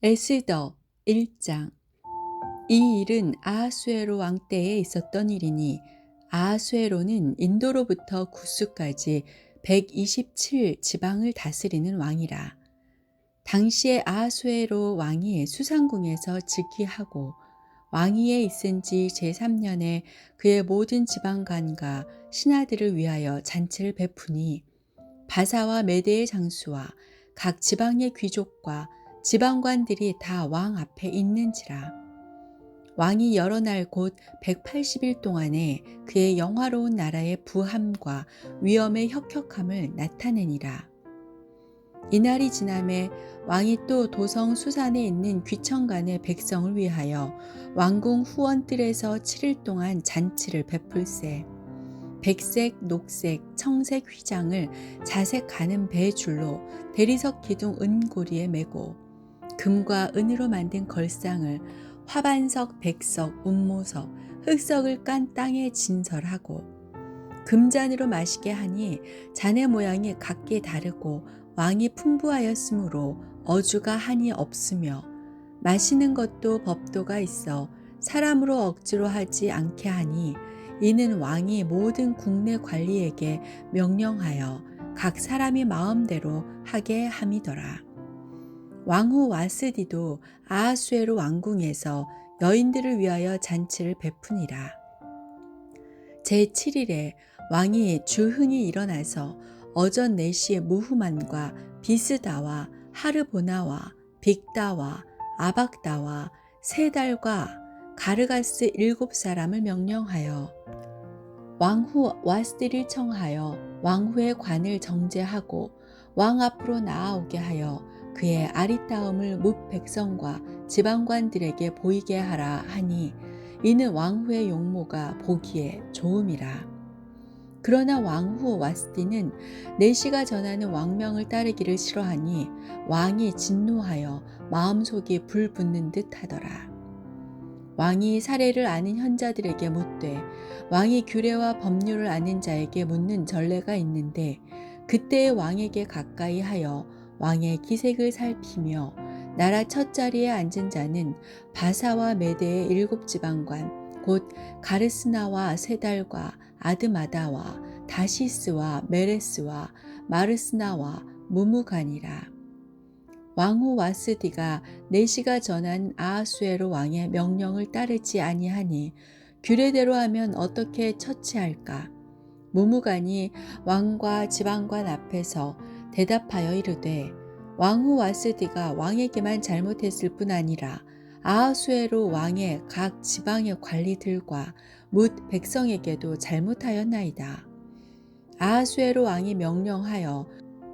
에스더 1장. 이 일은 아하수에로 왕 때에 있었던 일이니 아하수에로는 인도로부터 구스까지 127 지방을 다스리는 왕이라. 당시에 아하수에로 왕이 수상궁에서 즉위하고 왕위에 있은 지 제3년에 그의 모든 지방관과 신하들을 위하여 잔치를 베푸니 바사와 메대의 장수와 각 지방의 귀족과 지방관들이 다 왕 앞에 있는지라. 왕이 여러 날 곧 180일 동안에 그의 영화로운 나라의 부함과 위엄의 혁혁함을 나타내니라. 이날이 지남에 왕이 또 도성 수산에 있는 귀천간의 백성을 위하여 왕궁 후원뜰에서 7일 동안 잔치를 베풀세. 백색, 녹색, 청색 휘장을 자색 가는 배줄로 대리석 기둥 은고리에 메고 금과 은으로 만든 걸상을 화반석, 백석, 운모석, 흑석을 깐 땅에 진설하고 금잔으로 마시게 하니 잔의 모양이 각기 다르고 왕이 풍부하였으므로 어주가 한이 없으며 마시는 것도 법도가 있어 사람으로 억지로 하지 않게 하니 이는 왕이 모든 국내 관리에게 명령하여 각 사람이 마음대로 하게 함이더라. 왕후 와스디도 아하수에로 왕궁에서 여인들을 위하여 잔치를 베푸니라. 제7일에 왕이 주흥이 일어나서 어전 4시에 무후만과 비스다와 하르보나와 빅다와 아박다와 세달과 가르가스 7사람을 명령하여 왕후 와스디를 청하여 왕후의 관을 정제하고 왕 앞으로 나아오게 하여 그의 아리따움을 뭇 백성과 지방관들에게 보이게 하라 하니 이는 왕후의 용모가 보기에 좋음이라. 그러나 왕후 와스디는 내시가 전하는 왕명을 따르기를 싫어하니 왕이 진노하여 마음속이 불붙는 듯 하더라. 왕이 사례를 아는 현자들에게 묻되 왕이 규례와 법률을 아는 자에게 묻는 전례가 있는데 그때의 왕에게 가까이 하여 왕의 기색을 살피며 나라 첫 자리에 앉은 자는 바사와 메대의 7지방관 곧 가르스나와 세달과 아드마다와 다시스와 메레스와 마르스나와 무무간이라. 왕후 와스디가 내시가 전한 아하수에로 왕의 명령을 따르지 아니하니 규례대로 하면 어떻게 처치할까? 무무간이 왕과 지방관 앞에서 대답하여 이르되 왕후 와스디가 왕에게만 잘못했을 뿐 아니라 아하수에로 왕의 각 지방의 관리들과 뭇 백성에게도 잘못하였나이다. 아하수에로 왕이 명령하여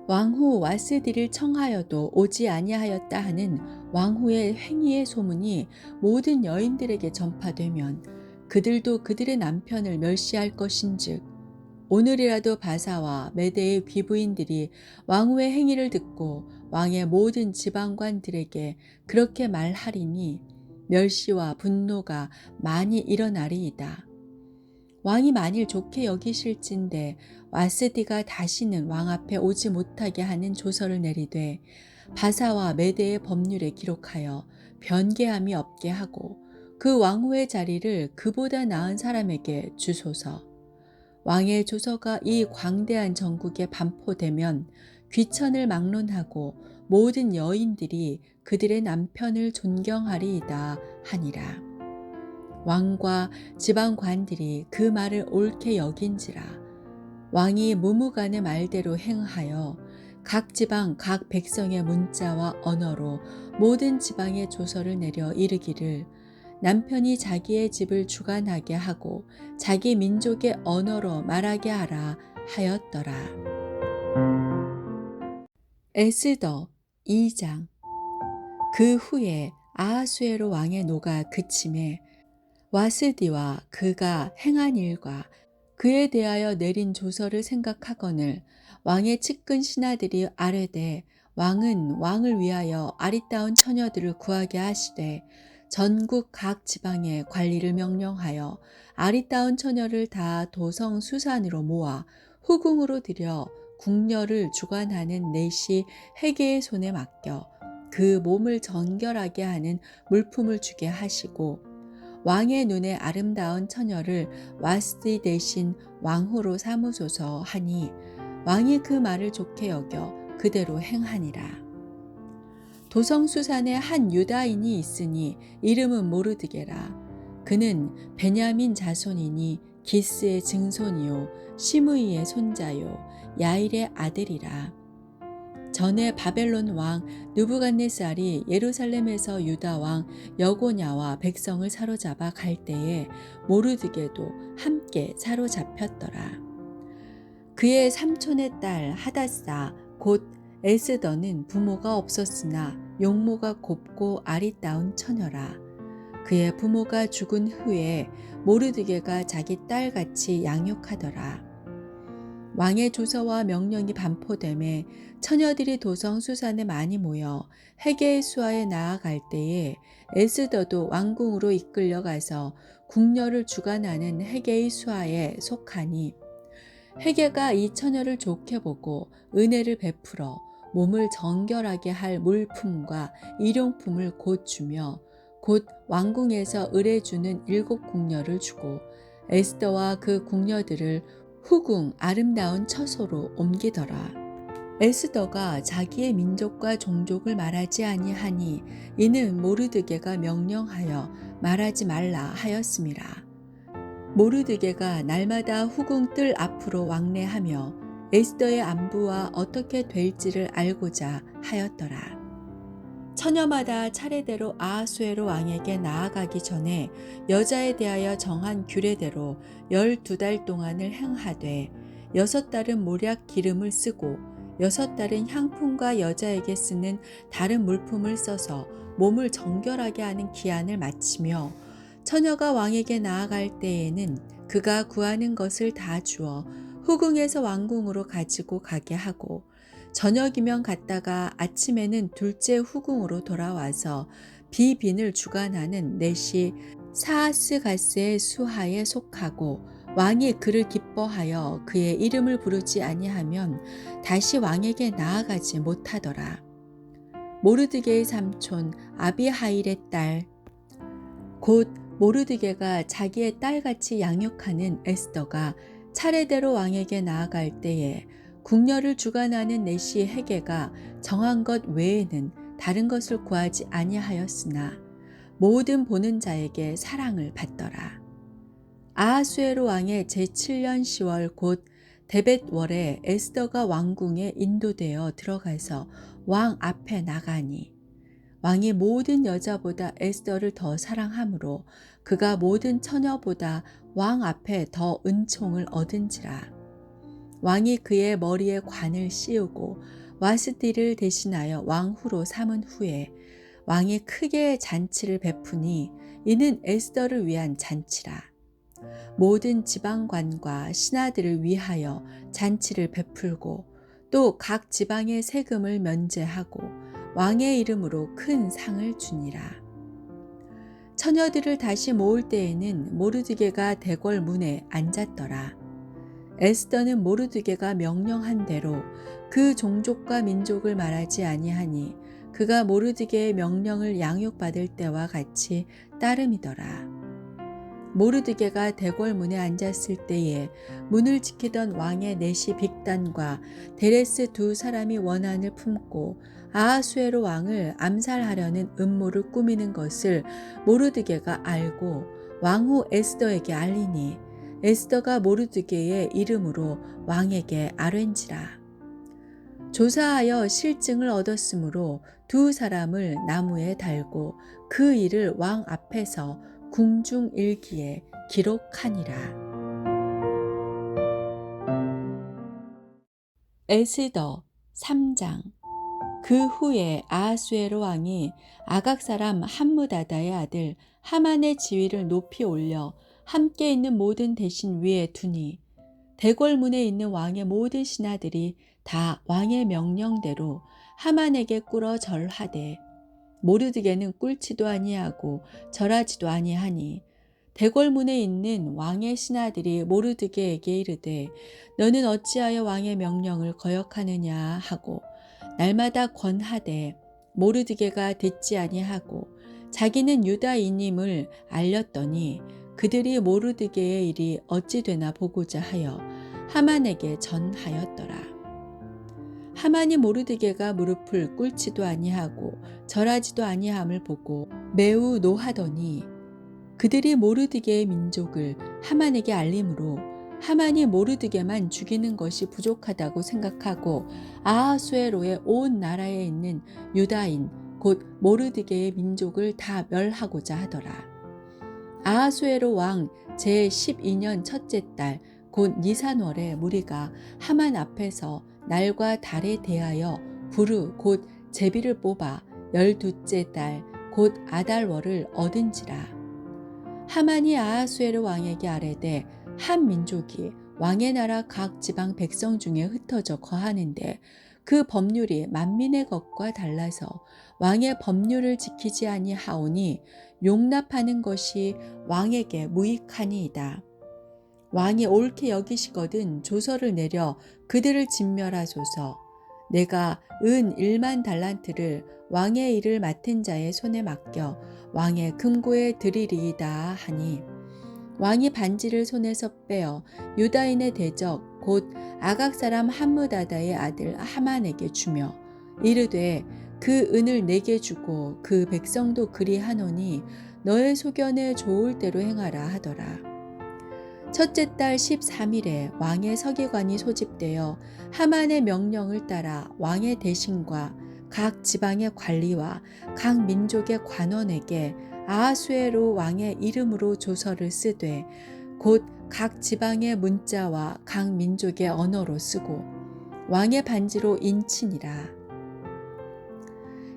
왕후 와스디를 청하여도 오지 아니하였다 하는 왕후의 행위의 소문이 모든 여인들에게 전파되면 그들도 그들의 남편을 멸시할 것인즉 오늘이라도 바사와 메대의 귀부인들이 왕후의 행위를 듣고 왕의 모든 지방관들에게 그렇게 말하리니 멸시와 분노가 많이 일어나리이다. 왕이 만일 좋게 여기실진데 와스디가 다시는 왕 앞에 오지 못하게 하는 조서를 내리되 바사와 메대의 법률에 기록하여 변개함이 없게 하고 그 왕후의 자리를 그보다 나은 사람에게 주소서. 왕의 조서가 이 광대한 전국에 반포되면 귀천을 막론하고 모든 여인들이 그들의 남편을 존경하리이다 하니라. 왕과 지방관들이 그 말을 옳게 여긴지라. 왕이 무무간의 말대로 행하여 각 지방 각 백성의 문자와 언어로 모든 지방에 조서를 내려 이르기를 남편이 자기의 집을 주관하게 하고 자기 민족의 언어로 말하게 하라 하였더라. 에스더 2장. 그 후에 아하수에로 왕의 노가 그침에 와스디와 그가 행한 일과 그에 대하여 내린 조서를 생각하거늘 왕의 측근 신하들이 아뢰되 왕은 왕을 위하여 아리따운 처녀들을 구하게 하시되 전국 각 지방의 관리를 명령하여 아리따운 처녀를 다 도성 수산으로 모아 후궁으로 들여 궁녀를 주관하는 내시 헤게의 손에 맡겨 그 몸을 정결하게 하는 물품을 주게 하시고 왕의 눈에 아름다운 처녀를 와스디 대신 왕후로 삼으소서 하니 왕이 그 말을 좋게 여겨 그대로 행하니라. 도성수산에 한 유다인이 있으니 이름은 모르드게라. 그는 베냐민 자손이니 기스의 증손이요 시므이의 손자요 야일의 아들이라. 전에 바벨론 왕 느부갓네살이 예루살렘에서 유다 왕 여고냐와 백성을 사로잡아 갈 때에 모르드게도 함께 사로잡혔더라. 그의 삼촌의 딸 하다사 곧 에스더는 부모가 없었으나 용모가 곱고 아리따운 처녀라. 그의 부모가 죽은 후에 모르드게가 자기 딸같이 양육하더라. 왕의 조서와 명령이 반포됨에 처녀들이 도성 수산에 많이 모여 헤게의 수하에 나아갈 때에 에스더도 왕궁으로 이끌려 가서 궁녀를 주관하는 헤게의 수하에 속하니 헤게가 이 처녀를 좋게 보고 은혜를 베풀어 몸을 정결하게 할 물품과 일용품을 곧 주며 곧 왕궁에서 을해주는 7 궁녀를 주고 에스더와 그 궁녀들을 후궁 아름다운 처소로 옮기더라. 에스더가 자기의 민족과 종족을 말하지 아니하니 이는 모르드게가 명령하여 말하지 말라 하였음이라. 모르드게가 날마다 후궁 뜰 앞으로 왕래하며 에스더의 안부와 어떻게 될지를 알고자 하였더라. 처녀마다 차례대로 아하수에로 왕에게 나아가기 전에 여자에 대하여 정한 규례대로 12달 동안을 행하되 6달은 몰약 기름을 쓰고 6달은 향품과 여자에게 쓰는 다른 물품을 써서 몸을 정결하게 하는 기한을 마치며 처녀가 왕에게 나아갈 때에는 그가 구하는 것을 다 주어 후궁에서 왕궁으로 가지고 가게 하고 저녁이면 갔다가 아침에는 둘째 후궁으로 돌아와서 비빈을 주관하는 넷이 사하스가스의 수하에 속하고 왕이 그를 기뻐하여 그의 이름을 부르지 아니하면 다시 왕에게 나아가지 못하더라. 모르드게의 삼촌 아비하일의 딸 곧 모르드게가 자기의 딸같이 양육하는 에스더가 차례대로 왕에게 나아갈 때에 궁녀를 주관하는 넷이 헤게가 정한 것 외에는 다른 것을 구하지 아니하였으나 모든 보는 자에게 사랑을 받더라. 아하수에로 왕의 제7년 10월 곧 데벳월에 에스더가 왕궁에 인도되어 들어가서 왕 앞에 나가니 왕이 모든 여자보다 에스더를 더 사랑하므로 그가 모든 처녀보다 왕 앞에 더 은총을 얻은지라. 왕이 그의 머리에 관을 씌우고 와스디를 대신하여 왕후로 삼은 후에 왕이 크게 잔치를 베푸니 이는 에스더를 위한 잔치라. 모든 지방관과 신하들을 위하여 잔치를 베풀고 또 각 지방의 세금을 면제하고 왕의 이름으로 큰 상을 주니라. 처녀들을 다시 모을 때에는 모르드게가 대궐 문에 앉았더라. 에스더는 모르드게가 명령한 대로 그 종족과 민족을 말하지 아니하니 그가 모르드게의 명령을 양육받을 때와 같이 따름이더라. 모르드게가 대궐 문에 앉았을 때에 문을 지키던 왕의 넷이 빅단과 데레스 2 사람이 원한을 품고 아하수에로 왕을 암살하려는 음모를 꾸미는 것을 모르드게가 알고 왕후 에스더에게 알리니 에스더가 모르드게의 이름으로 왕에게 아뢰ን지라. 조사하여 실증을 얻었으므로 2 사람을 나무에 달고 그 일을 왕 앞에서 궁중일기에 기록하니라. 에스더 3장. 그 후에 아하수에로 왕이 아각 사람 함무다다의 아들 하만의 지위를 높이 올려 함께 있는 모든 대신 위에 두니 대궐문에 있는 왕의 모든 신하들이 다 왕의 명령대로 하만에게 꿇어 절하되 모르드게는 꿇지도 아니하고 절하지도 아니하니 대궐문에 있는 왕의 신하들이 모르드게에게 이르되 너는 어찌하여 왕의 명령을 거역하느냐 하고 날마다 권하되 모르드게가 듣지 아니하고 자기는 유다인임을 알렸더니 그들이 모르드게의 일이 어찌 되나 보고자 하여 하만에게 전하였더라. 하만이 모르드게가 무릎을 꿇지도 아니하고 절하지도 아니함을 보고 매우 노하더니 그들이 모르드게의 민족을 하만에게 알림으로 하만이 모르드게만 죽이는 것이 부족하다고 생각하고 아하수에로의 온 나라에 있는 유다인 곧 모르드게의 민족을 다 멸하고자 하더라. 아하수에로 왕 제12년 첫째 달 곧 니산월에 무리가 하만 앞에서 날과 달에 대하여 부르 곧 제비를 뽑아 12째 달 곧 아달월을 얻은지라. 하만이 아하수에로 왕에게 아뢰되 한 민족이 왕의 나라 각 지방 백성 중에 흩어져 거하는데 그 법률이 만민의 것과 달라서 왕의 법률을 지키지 아니하오니 용납하는 것이 왕에게 무익하니이다. 왕이 옳게 여기시거든 조서를 내려 그들을 진멸하소서. 내가 은 1만 달란트를 왕의 일을 맡은 자의 손에 맡겨 왕의 금고에 드리리이다 하니 왕이 반지를 손에서 빼어 유다인의 대적 곧 아각 사람 함므다다의 아들 하만에게 주며 이르되 그 은을 내게 주고 그 백성도 그리하노니 너의 소견에 좋을 대로 행하라 하더라. 첫째 달 13일에 왕의 서기관이 소집되어 하만의 명령을 따라 왕의 대신과 각 지방의 관리와 각 민족의 관원에게 아하수에로 왕의 이름으로 조서를 쓰되 곧 각 지방의 문자와 각 민족의 언어로 쓰고 왕의 반지로 인치니라.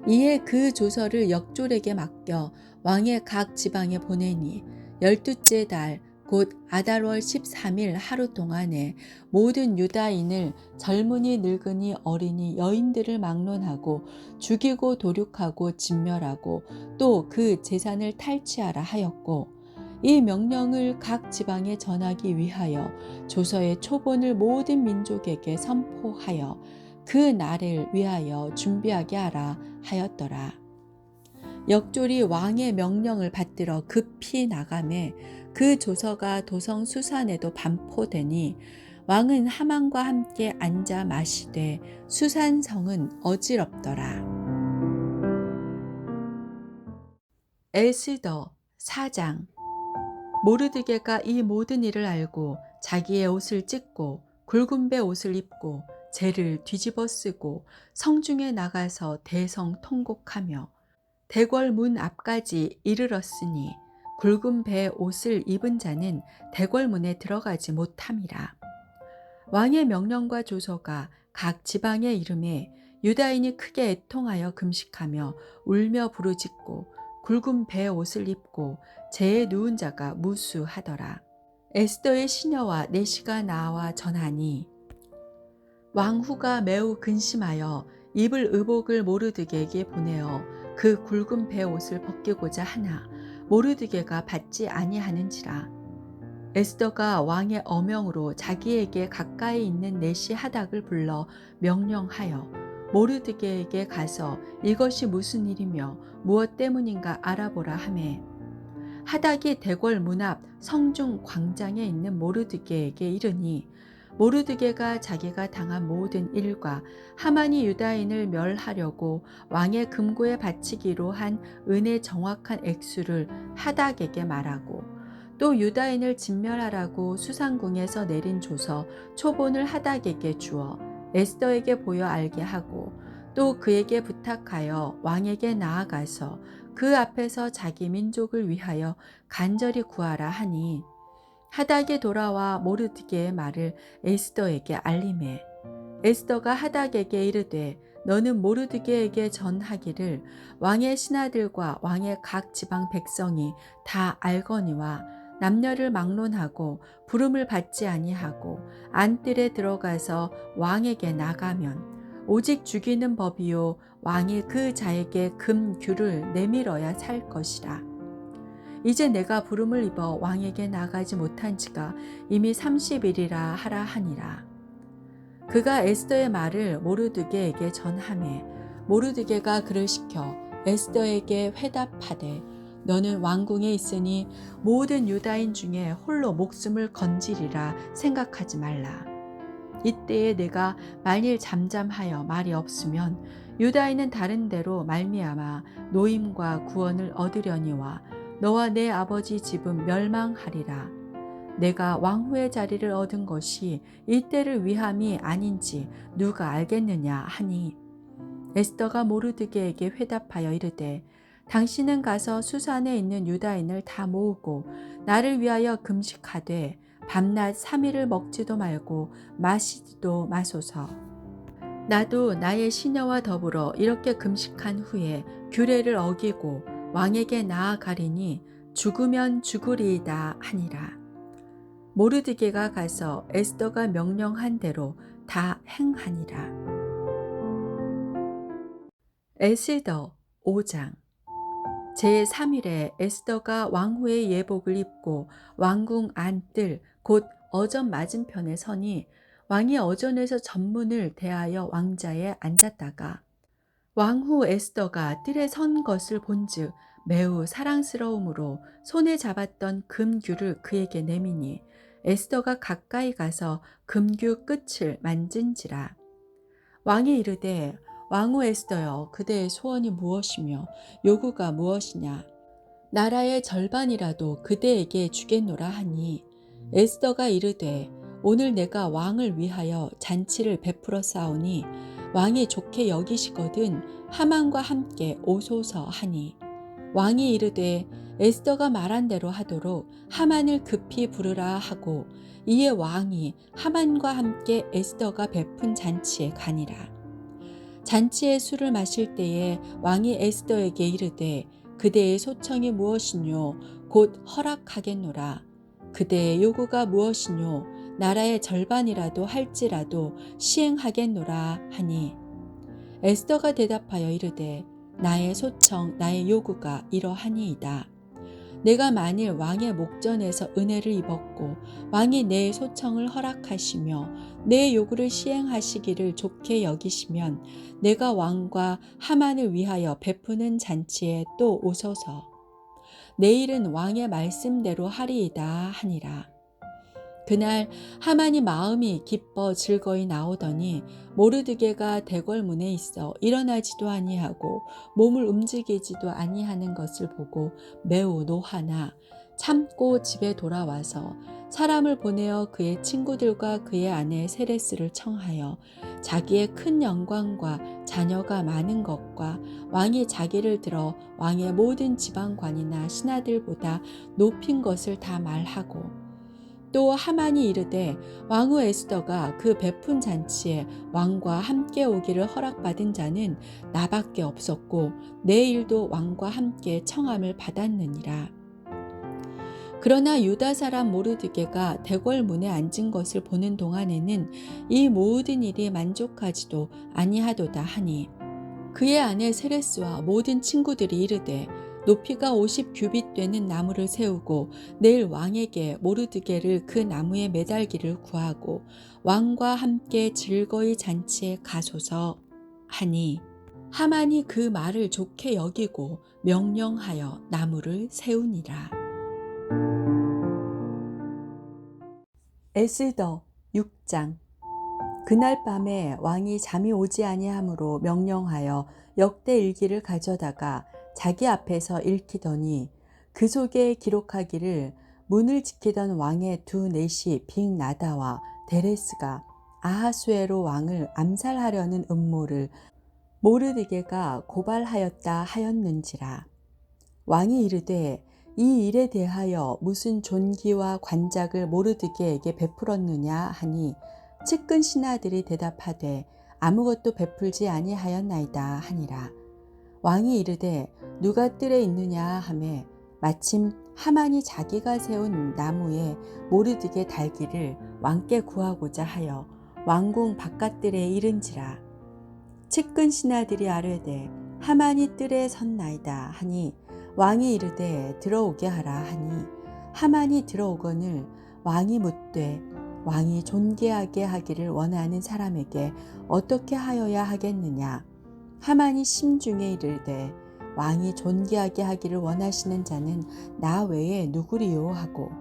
이에 그 조서를 역졸에게 맡겨 왕의 각 지방에 보내니 12째 달 곧 아달월 13일 하루 동안에 모든 유다인을 젊은이 늙은이 어린이 여인들을 막론하고 죽이고 도륙하고 진멸하고 또 그 재산을 탈취하라 하였고 이 명령을 각 지방에 전하기 위하여 조서의 초본을 모든 민족에게 선포하여 그 날을 위하여 준비하게 하라 하였더라. 역졸이 왕의 명령을 받들어 급히 나가매 그 조서가 도성 수산에도 반포되니 왕은 하만과 함께 앉아 마시되 수산성은 어지럽더라. 에스더 4장. 모르드게가 이 모든 일을 알고 자기의 옷을 찢고 굵은 배 옷을 입고 재를 뒤집어 쓰고 성중에 나가서 대성 통곡하며 대궐 문 앞까지 이르렀으니 굵은 배 옷을 입은 자는 대궐 문에 들어가지 못함이라. 왕의 명령과 조서가 각 지방의 이름에 유다인이 크게 애통하여 금식하며 울며 부르짖고 굵은 배 옷을 입고 재에 누운 자가 무수하더라. 에스더의 시녀와 내시가 나와 전하니 왕후가 매우 근심하여 입을 의복을 모르드게에게 보내어 그 굵은 배 옷을 벗기고자 하나 모르드게가 받지 아니하는지라. 에스더가 왕의 어명으로 자기에게 가까이 있는 내시 하닥을 불러 명령하여 모르드게에게 가서 이것이 무슨 일이며 무엇 때문인가 알아보라 하매 하닥이 대궐 문 앞 성중 광장에 있는 모르드게에게 이르니 모르드게가 자기가 당한 모든 일과 하만이 유다인을 멸하려고 왕의 금고에 바치기로 한 은의 정확한 액수를 하닥에게 말하고 또 유다인을 진멸하라고 수상궁에서 내린 조서 초본을 하닥에게 주어 에스더에게 보여 알게 하고 또 그에게 부탁하여 왕에게 나아가서 그 앞에서 자기 민족을 위하여 간절히 구하라 하니 하닥이 돌아와 모르드게의 말을 에스더에게 알리매 에스더가 하닥에게 이르되 너는 모르드게에게 전하기를 왕의 신하들과 왕의 각 지방 백성이 다 알거니와 남녀를 막론하고 부름을 받지 아니하고 안뜰에 들어가서 왕에게 나가면 오직 죽이는 법이요 왕이 그 자에게 금규를 내밀어야 살 것이라. 이제 내가 부름을 입어 왕에게 나가지 못한 지가 이미 30일이라 하라 하니라. 그가 에스더의 말을 모르드게에게 전하매 모르드게가 그를 시켜 에스더에게 회답하되 너는 왕궁에 있으니 모든 유다인 중에 홀로 목숨을 건지리라 생각하지 말라. 이때에 내가 만일 잠잠하여 말이 없으면 유다인은 다른 데로 말미암아 노임과 구원을 얻으려니와 너와 내 아버지 집은 멸망하리라. 내가 왕후의 자리를 얻은 것이 이때를 위함이 아닌지 누가 알겠느냐 하니 에스더가 모르드게에게 회답하여 이르되 당신은 가서 수산에 있는 유다인을 다 모으고 나를 위하여 금식하되 밤낮 3일을 먹지도 말고 마시지도 마소서. 나도 나의 시녀와 더불어 이렇게 금식한 후에 규례를 어기고 왕에게 나아가리니 죽으면 죽으리이다 하니라. 모르드게가 가서 에스더가 명령한 대로 다 행하니라. 에스더 5장. 제3일에 에스더가 왕후의 예복을 입고 왕궁 안뜰 곧 어전 맞은편에 서니 왕이 어전에서 전문을 대하여 왕자에 앉았다가 왕후 에스더가 뜰에 선 것을 본즉 매우 사랑스러움으로 손에 잡았던 금규를 그에게 내미니 에스더가 가까이 가서 금규 끝을 만진지라. 왕이 이르되 왕후 에스더여 그대의 소원이 무엇이며 요구가 무엇이냐. 나라의 절반이라도 그대에게 주겠노라 하니 에스더가 이르되 오늘 내가 왕을 위하여 잔치를 베풀어 싸우니 왕이 좋게 여기시거든 하만과 함께 오소서 하니 왕이 이르되 에스더가 말한 대로 하도록 하만을 급히 부르라 하고 이에 왕이 하만과 함께 에스더가 베푼 잔치에 가니라. 잔치의 술을 마실 때에 왕이 에스더에게 이르되 그대의 소청이 무엇이뇨 곧 허락하겠노라. 그대의 요구가 무엇이뇨 나라의 절반이라도 할지라도 시행하겠노라 하니 에스더가 대답하여 이르되 나의 소청 나의 요구가 이러하니이다. 내가 만일 왕의 목전에서 은혜를 입었고 왕이 내 소청을 허락하시며 내 요구를 시행하시기를 좋게 여기시면 내가 왕과 하만을 위하여 베푸는 잔치에 또 오소서. 내일은 왕의 말씀대로 하리이다 하니라. 그날 하만이 마음이 기뻐 즐거이 나오더니 모르드게가 대궐문에 있어 일어나지도 아니하고 몸을 움직이지도 아니하는 것을 보고 매우 노하나 참고 집에 돌아와서 사람을 보내어 그의 친구들과 그의 아내 세레스를 청하여 자기의 큰 영광과 자녀가 많은 것과 왕이 자기를 들어 왕의 모든 지방관이나 신하들보다 높인 것을 다 말하고 또 하만이 이르되 왕후 에스더가 그 베푼 잔치에 왕과 함께 오기를 허락받은 자는 나밖에 없었고 내 일도 왕과 함께 청함을 받았느니라. 그러나 유다 사람 모르드게가 대궐문에 앉은 것을 보는 동안에는 이 모든 일이 만족하지도 아니하도다 하니 그의 아내 세레스와 모든 친구들이 이르되 높이가 50규빗 되는 나무를 세우고 내일 왕에게 모르드게를 그 나무에 매달기를 구하고 왕과 함께 즐거이 잔치에 가소서 하니 하만이 그 말을 좋게 여기고 명령하여 나무를 세우니라. 에스더 6장. 그날 밤에 왕이 잠이 오지 아니하므로 명령하여 역대 일기를 가져다가 자기 앞에서 읽히더니 그 속에 기록하기를 문을 지키던 왕의 두 넷이 빅나다와 데레스가 아하수에로 왕을 암살하려는 음모를 모르드게가 고발하였다 하였는지라. 왕이 이르되 이 일에 대하여 무슨 존귀와 관작을 모르드게에게 베풀었느냐 하니 측근 신하들이 대답하되 아무것도 베풀지 아니하였나이다 하니라. 왕이 이르되 누가 뜰에 있느냐 하매 마침 하만이 자기가 세운 나무에 모르드게 달기를 왕께 구하고자 하여 왕궁 바깥뜰에 이른지라. 측근 신하들이 아뢰되 하만이 뜰에 섰나이다 하니 왕이 이르되 들어오게 하라 하니 하만이 들어오거늘 왕이 묻되 왕이 존귀하게 하기를 원하는 사람에게 어떻게 하여야 하겠느냐 하만이 심중에 이르되 왕이 존귀하게 하기를 원하시는 자는 나 외에 누구리요 하고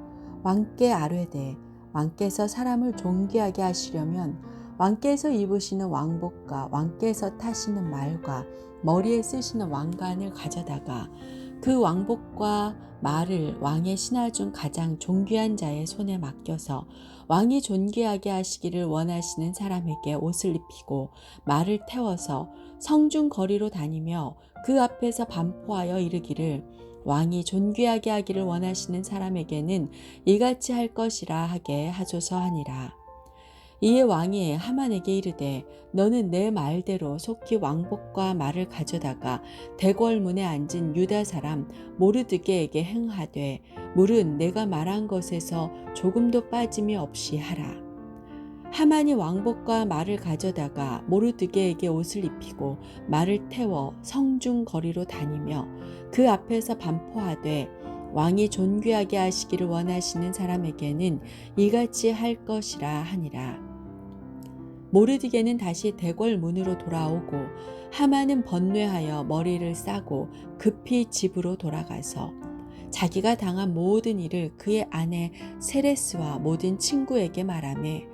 왕께 아뢰되 왕께서 사람을 존귀하게 하시려면 왕께서 입으시는 왕복과 왕께서 타시는 말과 머리에 쓰시는 왕관을 가져다가 그 왕복과 말을 왕의 신하 중 가장 존귀한 자의 손에 맡겨서 왕이 존귀하게 하시기를 원하시는 사람에게 옷을 입히고 말을 태워서 성중 거리로 다니며 그 앞에서 반포하여 이르기를 왕이 존귀하게 하기를 원하시는 사람에게는 이같이 할 것이라 하게 하소서 하니라. 이에 왕이 하만에게 이르되 너는 내 말대로 속히 왕복과 말을 가져다가 대궐문에 앉은 유다 사람 모르드게에게 행하되 물은 내가 말한 것에서 조금도 빠짐이 없이 하라. 하만이 왕복과 말을 가져다가 모르드게에게 옷을 입히고 말을 태워 성중 거리로 다니며 그 앞에서 반포하되 왕이 존귀하게 하시기를 원하시는 사람에게는 이같이 할 것이라 하니라. 모르드게는 다시 대궐 문으로 돌아오고 하만은 번뇌하여 머리를 싸고 급히 집으로 돌아가서 자기가 당한 모든 일을 그의 아내 세레스와 모든 친구에게 말하매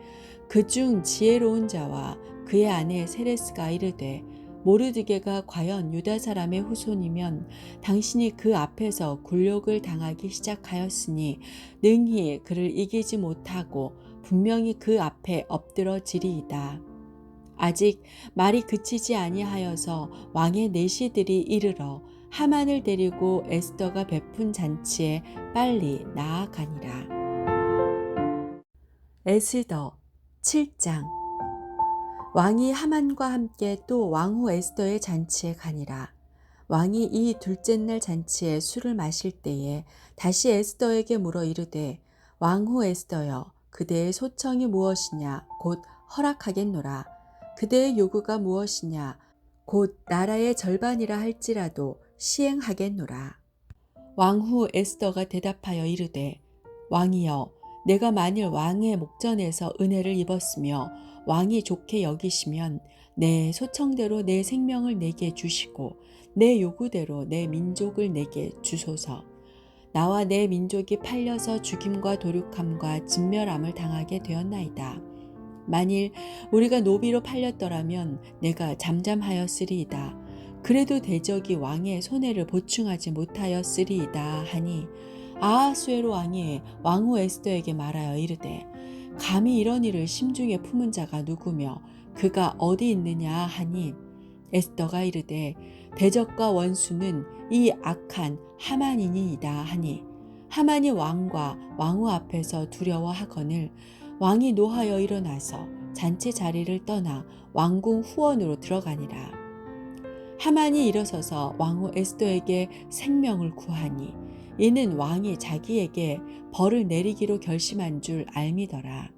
그중 지혜로운 자와 그의 아내 세레스가 이르되 모르드게가 과연 유다 사람의 후손이면 당신이 그 앞에서 굴욕을 당하기 시작하였으니 능히 그를 이기지 못하고 분명히 그 앞에 엎드러지리이다. 아직 말이 그치지 아니하여서 왕의 내시들이 이르러 하만을 데리고 에스더가 베푼 잔치에 빨리 나아가니라. 에스더 7장. 왕이 하만과 함께 또 왕후 에스더의 잔치에 가니라. 왕이 이 둘째 날 잔치에 술을 마실 때에 다시 에스더에게 물어 이르되 왕후 에스더여 그대의 소청이 무엇이냐 곧 허락하겠노라. 그대의 요구가 무엇이냐 곧 나라의 절반이라 할지라도 시행하겠노라. 왕후 에스더가 대답하여 이르되 왕이여 내가 만일 왕의 목전에서 은혜를 입었으며 왕이 좋게 여기시면 내 소청대로 내 생명을 내게 주시고 내 요구대로 내 민족을 내게 주소서. 나와 내 민족이 팔려서 죽임과 도륙함과 진멸함을 당하게 되었나이다. 만일 우리가 노비로 팔렸더라면 내가 잠잠하였으리이다. 그래도 대적이 왕의 손해를 보충하지 못하였으리이다 하니 아하수에로 왕이 왕후 에스더에게 말하여 이르되 감히 이런 일을 심중에 품은 자가 누구며 그가 어디 있느냐 하니 에스더가 이르되 대적과 원수는 이 악한 하만이니이다 하니 하만이 왕과 왕후 앞에서 두려워하거늘 왕이 노하여 일어나서 잔치 자리를 떠나 왕궁 후원으로 들어가니라. 하만이 일어서서 왕후 에스더에게 생명을 구하니 이는 왕이 자기에게 벌을 내리기로 결심한 줄 알미더라.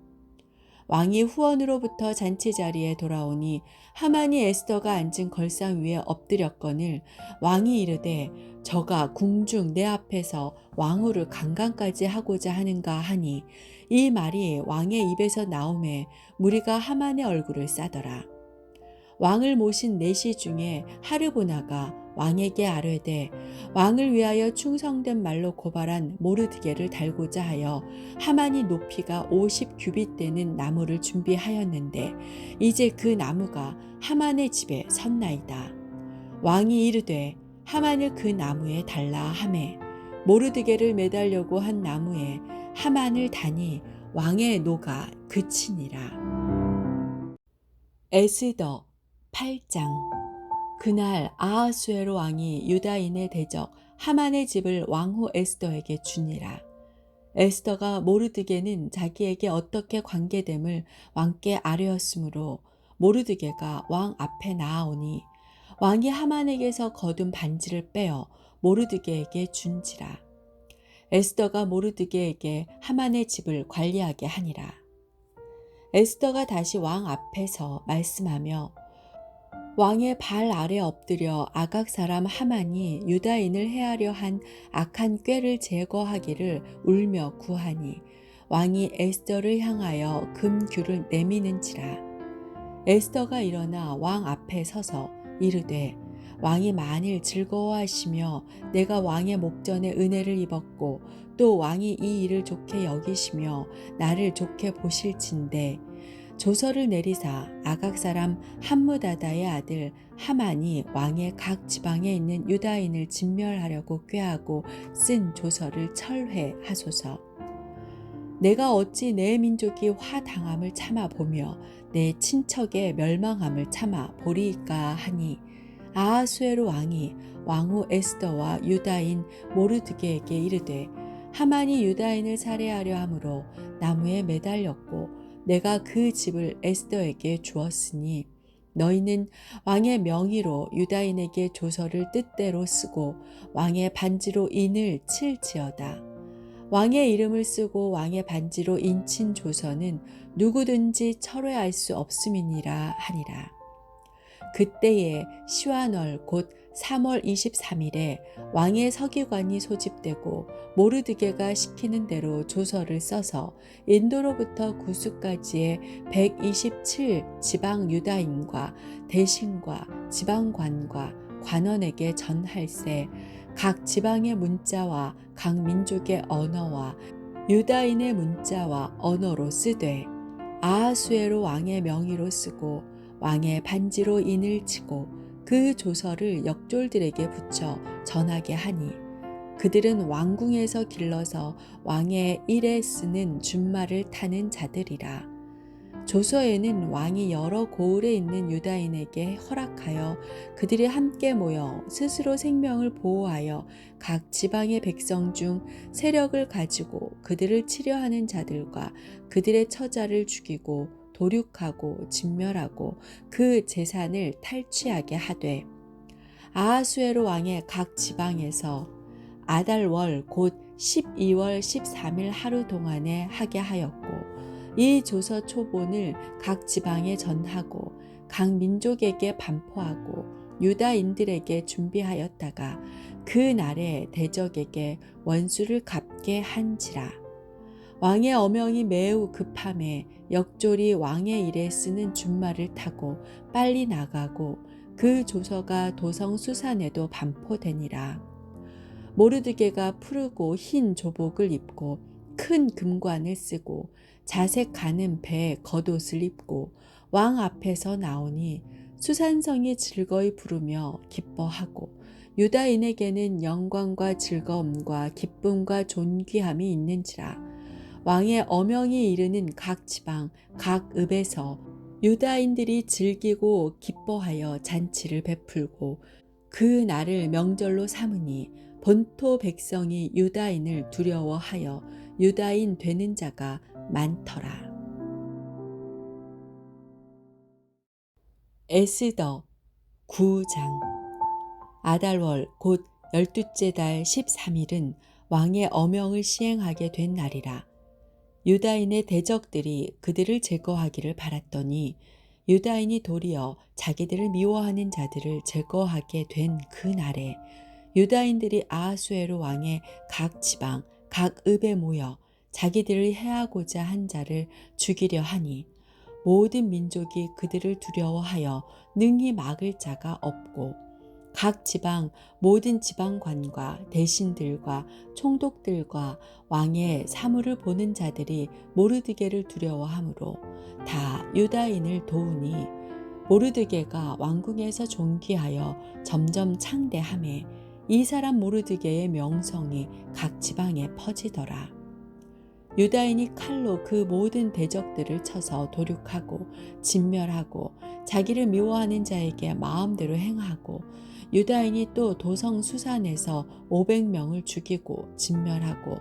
왕이 후원으로부터 잔치 자리에 돌아오니 하만이 에스더가 앉은 걸상 위에 엎드렸거늘 왕이 이르되 저가 궁중 내 앞에서 왕후를 강간까지 하고자 하는가 하니 이 말이 왕의 입에서 나오매 무리가 하만의 얼굴을 싸더라. 왕을 모신 내시 중에 하르보나가 왕에게 아뢰되 왕을 위하여 충성된 말로 고발한 모르드게를 달고자 하여 하만이 높이가 50규빗 되는 나무를 준비하였는데 이제 그 나무가 하만의 집에 섰나이다. 왕이 이르되 하만을 그 나무에 달라 하매 모르드게를 매달려고 한 나무에 하만을 다니 왕의 노가 그치니라. 에스더 8장. 그날 아하수에로 왕이 유다인의 대적 하만의 집을 왕후 에스더에게 주니라. 에스더가 모르드게는 자기에게 어떻게 관계됨을 왕께 아뢰었으므로 모르드게가 왕 앞에 나아오니 왕이 하만에게서 거둔 반지를 빼어 모르드게에게 준지라. 에스더가 모르드게에게 하만의 집을 관리하게 하니라. 에스더가 다시 왕 앞에서 말씀하며 왕의 발 아래 엎드려 아각 사람 하만이 유다인을 해하려 한 악한 꾀를 제거하기를 울며 구하니 왕이 에스더를 향하여 금규를 내미는지라. 에스더가 일어나 왕 앞에 서서 이르되 왕이 만일 즐거워하시며 내가 왕의 목전에 은혜를 입었고 또 왕이 이 일을 좋게 여기시며 나를 좋게 보실진대 조서를 내리사 아각 사람 함무다다의 아들 하만이 왕의 각 지방에 있는 유다인을 진멸하려고 꾀하고 쓴 조서를 철회하소서. 내가 어찌 내 민족이 화당함을 참아 보며 내 친척의 멸망함을 참아 보리이까 하니 아하수에로 왕이 왕후 에스더와 유다인 모르드게에게 이르되 하만이 유다인을 살해하려 함으로 나무에 매달렸고 내가 그 집을 에스더에게 주었으니 너희는 왕의 명의로 유다인에게 조서를 뜻대로 쓰고 왕의 반지로 인을 칠지어다. 왕의 이름을 쓰고 왕의 반지로 인친 조서는 누구든지 철회할 수 없음이니라 하니라. 그때에 시완월 곧 3월 23일에 왕의 서기관이 소집되고 모르드게가 시키는 대로 조서를 써서 인도로부터 구스까지의 127 지방 유다인과 대신과 지방관과 관원에게 전할세 각 지방의 문자와 각 민족의 언어와 유다인의 문자와 언어로 쓰되 아하수에로 왕의 명의로 쓰고 왕의 반지로 인을 치고 그 조서를 역졸들에게 붙여 전하게 하니 그들은 왕궁에서 길러서 왕의 일에 쓰는 준말을 타는 자들이라. 조서에는 왕이 여러 고을에 있는 유다인에게 허락하여 그들이 함께 모여 스스로 생명을 보호하여 각 지방의 백성 중 세력을 가지고 그들을 치려하는 자들과 그들의 처자를 죽이고 도륙하고 진멸하고 그 재산을 탈취하게 하되 아하수에로 왕의 각 지방에서 아달월 곧 12월 13일 하루 동안에 하게 하였고 이 조서 초본을 각 지방에 전하고 각 민족에게 반포하고 유다인들에게 준비하였다가 그 날에 대적에게 원수를 갚게 한지라. 왕의 어명이 매우 급함에 역졸이 왕의 일에 쓰는 준말을 타고 빨리 나가고 그 조서가 도성 수산에도 반포되니라. 모르드게가 푸르고 흰 조복을 입고 큰 금관을 쓰고 자색 가는 배에 겉옷을 입고 왕 앞에서 나오니 수산성이 즐거이 부르며 기뻐하고 유다인에게는 영광과 즐거움과 기쁨과 존귀함이 있는지라. 왕의 어명이 이르는 각 지방 각 읍에서 유다인들이 즐기고 기뻐하여 잔치를 베풀고 그 날을 명절로 삼으니 본토 백성이 유다인을 두려워하여 유다인 되는 자가 많더라. 에스더 9장. 아달월 곧 12째 달 13일은 왕의 어명을 시행하게 된 날이라. 유다인의 대적들이 그들을 제거하기를 바랐더니 유다인이 도리어 자기들을 미워하는 자들을 제거하게 된 그 날에 유다인들이 아하수에로 왕의 각 지방 각 읍에 모여 자기들을 해하고자 한 자를 죽이려 하니 모든 민족이 그들을 두려워하여 능히 막을 자가 없고 각 지방 모든 지방관과 대신들과 총독들과 왕의 사물을 보는 자들이 모르드게를 두려워하므로 다 유다인을 도우니 모르드게가 왕궁에서 존귀하여 점점 창대하매 이 사람 모르드게의 명성이 각 지방에 퍼지더라. 유다인이 칼로 그 모든 대적들을 쳐서 도륙하고 진멸하고 자기를 미워하는 자에게 마음대로 행하고 유다인이 또 도성 수산에서 500명을 죽이고 진멸하고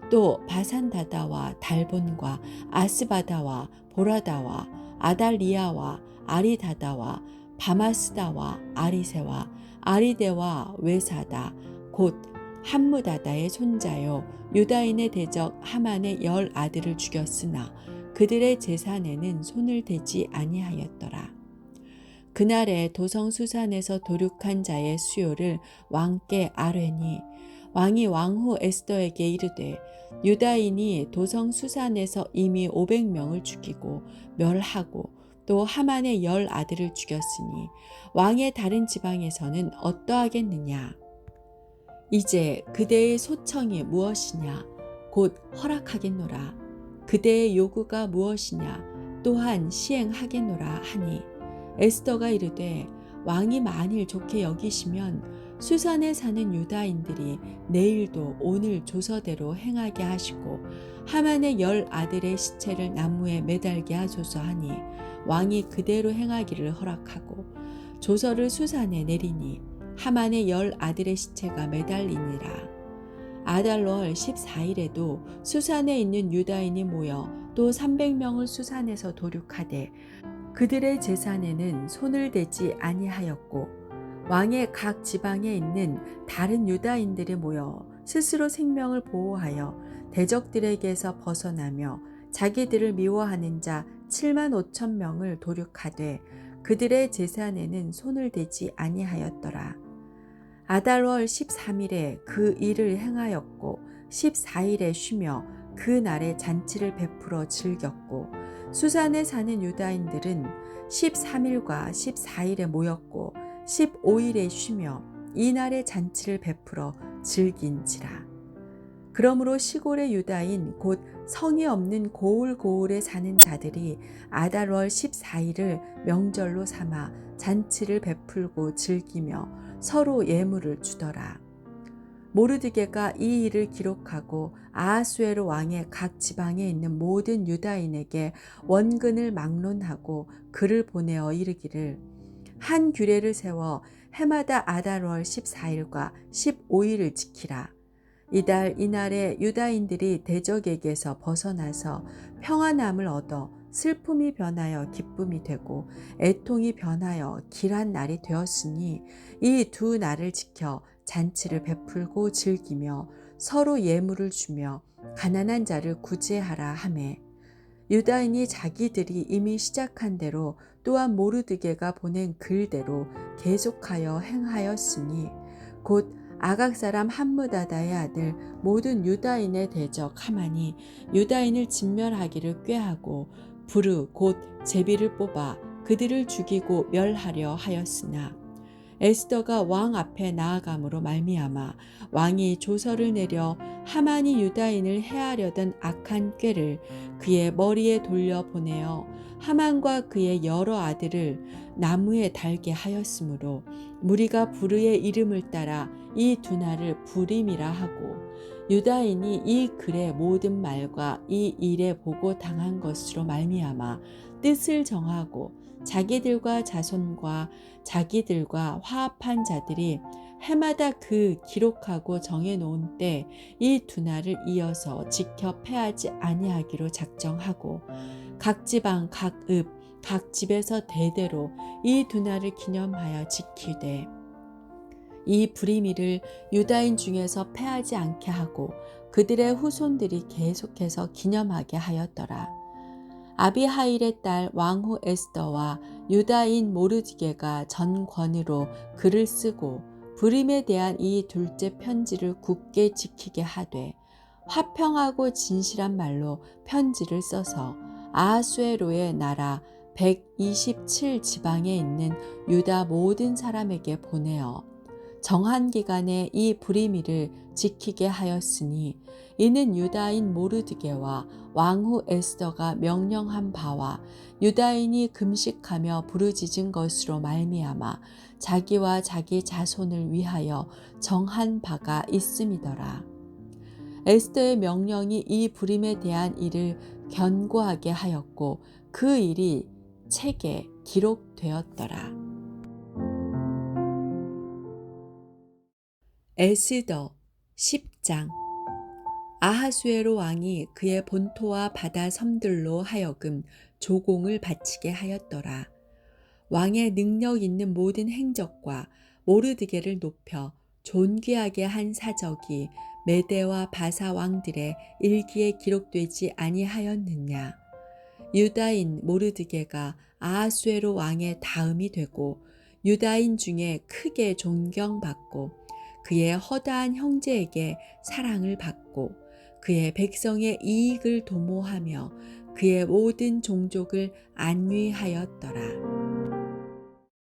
또 바산다다와 달본과 아스바다와 보라다와 아달리아와 아리다다와 바마스다와 아리세와 아리데와 외사다 곧 함무다다의 손자요 유다인의 대적 하만의 10 아들을 죽였으나 그들의 재산에는 손을 대지 아니하였더라. 그날에 도성 수산에서 도륙한 자의 수요를 왕께 아뢰니 왕이 왕후 에스더에게 이르되 유다인이 도성 수산에서 이미 500명을 죽이고 멸하고 또 하만의 10 아들을 죽였으니 왕의 다른 지방에서는 어떠하겠느냐. 이제 그대의 소청이 무엇이냐 곧 허락하겠노라. 그대의 요구가 무엇이냐 또한 시행하겠노라 하니 에스더가 이르되 왕이 만일 좋게 여기시면 수산에 사는 유다인들이 내일도 오늘 조서대로 행하게 하시고 하만의 10 아들의 시체를 나무에 매달게 하소서 하니 왕이 그대로 행하기를 허락하고 조서를 수산에 내리니 하만의 10 아들의 시체가 매달리니라. 아달월 14일에도 수산에 있는 유다인이 모여 또 300명을 수산에서 도륙하되 그들의 재산에는 손을 대지 아니하였고 왕의 각 지방에 있는 다른 유다인들이 모여 스스로 생명을 보호하여 대적들에게서 벗어나며 자기들을 미워하는 자 7만 5천 명을 도륙하되 그들의 재산에는 손을 대지 아니하였더라. 아달월 13일에 그 일을 행하였고 14일에 쉬며 그 날에 잔치를 베풀어 즐겼고 수산에 사는 유다인들은 13일과 14일에 모였고 15일에 쉬며 이날에 잔치를 베풀어 즐긴지라. 그러므로 시골의 유다인 곧 성이 없는 고을고을에 사는 자들이 아달월 14일을 명절로 삼아 잔치를 베풀고 즐기며 서로 예물을 주더라. 모르드게가 이 일을 기록하고 아하수에로 왕의 각 지방에 있는 모든 유다인에게 원근을 막론하고 글을 보내어 이르기를 한 규례를 세워 해마다 아달월 14일과 15일을 지키라. 이달 이날에 유다인들이 대적에게서 벗어나서 평안함을 얻어 슬픔이 변하여 기쁨이 되고 애통이 변하여 길한 날이 되었으니 이 두 날을 지켜 잔치를 베풀고 즐기며 서로 예물을 주며 가난한 자를 구제하라 하매 유다인이 자기들이 이미 시작한 대로 또한 모르드게가 보낸 글대로 계속하여 행하였으니 곧 아각 사람 함므다다의 아들 모든 유다인의 대적 하만이 유다인을 진멸하기를 꾀하고 부르 곧 제비를 뽑아 그들을 죽이고 멸하려 하였으나 에스더가 왕 앞에 나아감으로 말미암아 왕이 조서를 내려 하만이 유다인을 해하려던 악한 꾀를 그의 머리에 돌려 보내어 하만과 그의 여러 아들을 나무에 달게 하였으므로 무리가 부르의 이름을 따라 이 두 날을 부림이라 하고 유다인이 이 글의 모든 말과 이 일에 보고 당한 것으로 말미암아 뜻을 정하고 자기들과 자손과 자기들과 화합한 자들이 해마다 그 기록하고 정해놓은 때 이 두 날을 이어서 지켜 패하지 아니하기로 작정하고 각 지방 각 읍 각 집에서 대대로 이 두 날을 기념하여 지키되 이 불임이를 유다인 중에서 패하지 않게 하고 그들의 후손들이 계속해서 기념하게 하였더라. 아비하일의 딸 왕후 에스더와 유다인 모르드게가 전권으로 글을 쓰고 불임에 대한 이 둘째 편지를 굳게 지키게 하되 화평하고 진실한 말로 편지를 써서 아하수에로의 나라 127 지방에 있는 유다 모든 사람에게 보내어 정한 기간에 이 불임일을 지키게 하였으니 이는 유다인 모르드게와 왕후 에스더가 명령한 바와 유다인이 금식하며 부르짖은 것으로 말미암아 자기와 자기 자손을 위하여 정한 바가 있음이더라. 에스더의 명령이 이 불임에 대한 일을 견고하게 하였고 그 일이 책에 기록되었더라. 에스더 10장. 아하수에로 왕이 그의 본토와 바다 섬들로 하여금 조공을 바치게 하였더라. 왕의 능력 있는 모든 행적과 모르드게를 높여 존귀하게 한 사적이 메대와 바사 왕들의 일기에 기록되지 아니하였느냐. 유다인 모르드게가 아하수에로 왕의 다음이 되고 유다인 중에 크게 존경받고 그의 허다한 형제에게 사랑을 받고 그의 백성의 이익을 도모하며 그의 모든 종족을 안위하였더라.